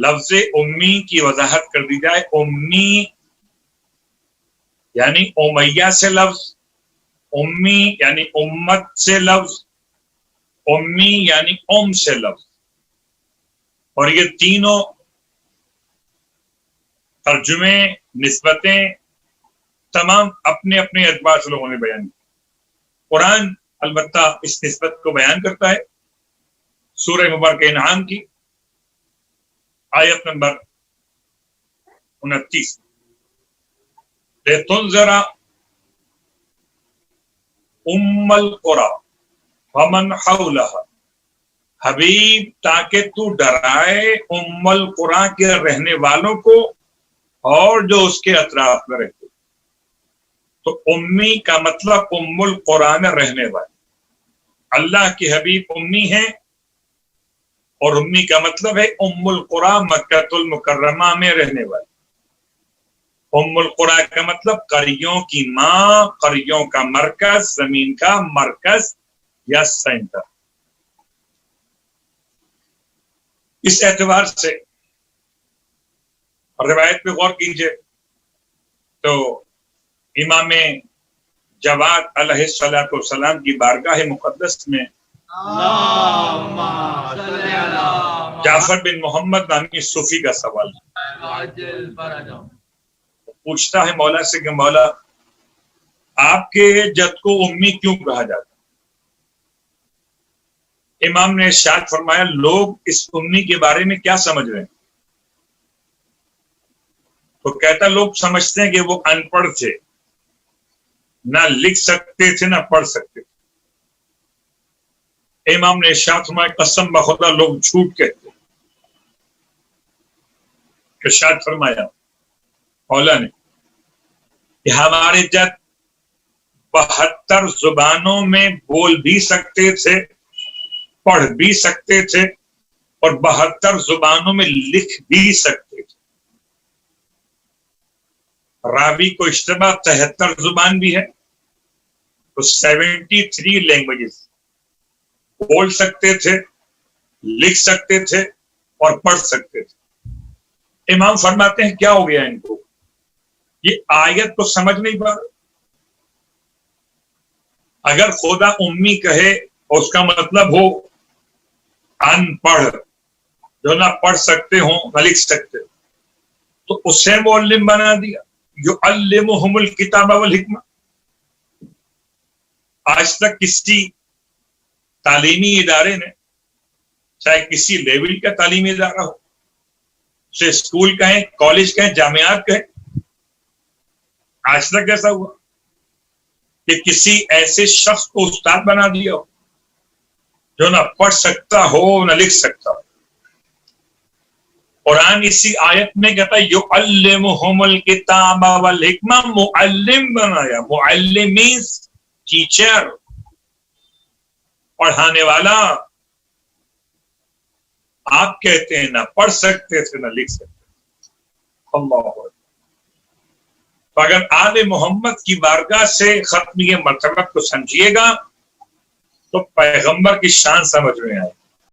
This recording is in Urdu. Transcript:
لفظ امی کی وضاحت کر دی جائے. امی یعنی امیہ سے لفظ، امی یعنی امت سے لفظ، امی یعنی سے لفظ. اور یہ تینوں ترجمے، نسبتیں تمام اپنے اپنے اعتبار سے لوگوں نے بیان کی. قرآن البتہ اس نسبت کو بیان کرتا ہے. سورہ مبارکہ انعام کی آیت نمبر 29، لِتُنذِرَ أُمَّ الْقُرَىٰ وَمَنْ حَوْلَهَا، حبیب تاکہ تو ڈرائے ام القریٰ کے رہنے والوں کو اور جو اس کے اطراف میں رہتے. تو امی کا مطلب ام القریٰ میں رہنے والے. اللہ کے حبیب امی ہیں اور امی کا مطلب ہے ام القریٰ مکہ المکرمہ میں رہنے والے. ام القریٰ کا مطلب قریوں کی ماں، قریوں کا مرکز، زمین کا مرکز یا سینٹر. اس اعتبار سے روایت پہ غور کیجئے تو امام جواد علیہ السلام کی بارگاہ مقدس میں جعفر بن محمد نامی صوفی کا سوال پوچھتا ہے مولا سے کہ مولا آپ کے جد کو امی کیوں کہا جاتا؟ امام نے ارشاد فرمایا لوگ اس امی کے بارے میں کیا سمجھ رہے ہیں؟ تو کہتا لوگ سمجھتے ہیں کہ وہ ان پڑھ تھے، نہ لکھ سکتے تھے نہ پڑھ سکتے تھے. امام نے ارشاد فرمایا قسم بخدا لوگ جھوٹ کہتے. ارشاد فرمایا مولا نے کہ ہمارے جد 72 زبانوں میں بول بھی سکتے تھے، پڑھ بھی سکتے تھے اور 72 زبانوں میں لکھ بھی سکتے تھے. راوی کو اشتباہ 73 زبان بھی ہے تو 73 لینگویجز بول سکتے تھے، لکھ سکتے تھے اور پڑھ سکتے تھے. امام فرماتے ہیں کیا ہو گیا ان کو؟ یہ آیت کو سمجھ نہیں پا رہے. اگر خدا امی کہے اور اس کا مطلب ہو ان پڑھ، جو نہ پڑھ سکتے ہوں نہ لکھ سکتے، تو اسے معلم بنا دیا. یعلمہم الکتاب والحکمہ. آج تک کسی تعلیمی ادارے نے، چاہے کسی لیول کا تعلیمی ادارہ ہو، اسے اسکول کہیں، کالج کہیں، جامعات کہیں، آج تک ایسا ہوا کہ کسی ایسے شخص کو استاد بنا دیا ہو جو نہ پڑھ سکتا ہو نہ لکھ سکتا ہو. قرآن اسی آیت میں کہتا ہے یعلمہم الکتاب والحکمہ، معلم بنایا. معلم means ٹیچر، پڑھانے والا. آپ کہتے ہیں نہ پڑھ سکتے تھے نہ لکھ سکتے تھے. اللہ اکبر. تو اگر آل محمد کی بارگاہ سے ختمی مرتبت کو سمجھیے گا تو پیغمبر کی شان سمجھ میں آئے.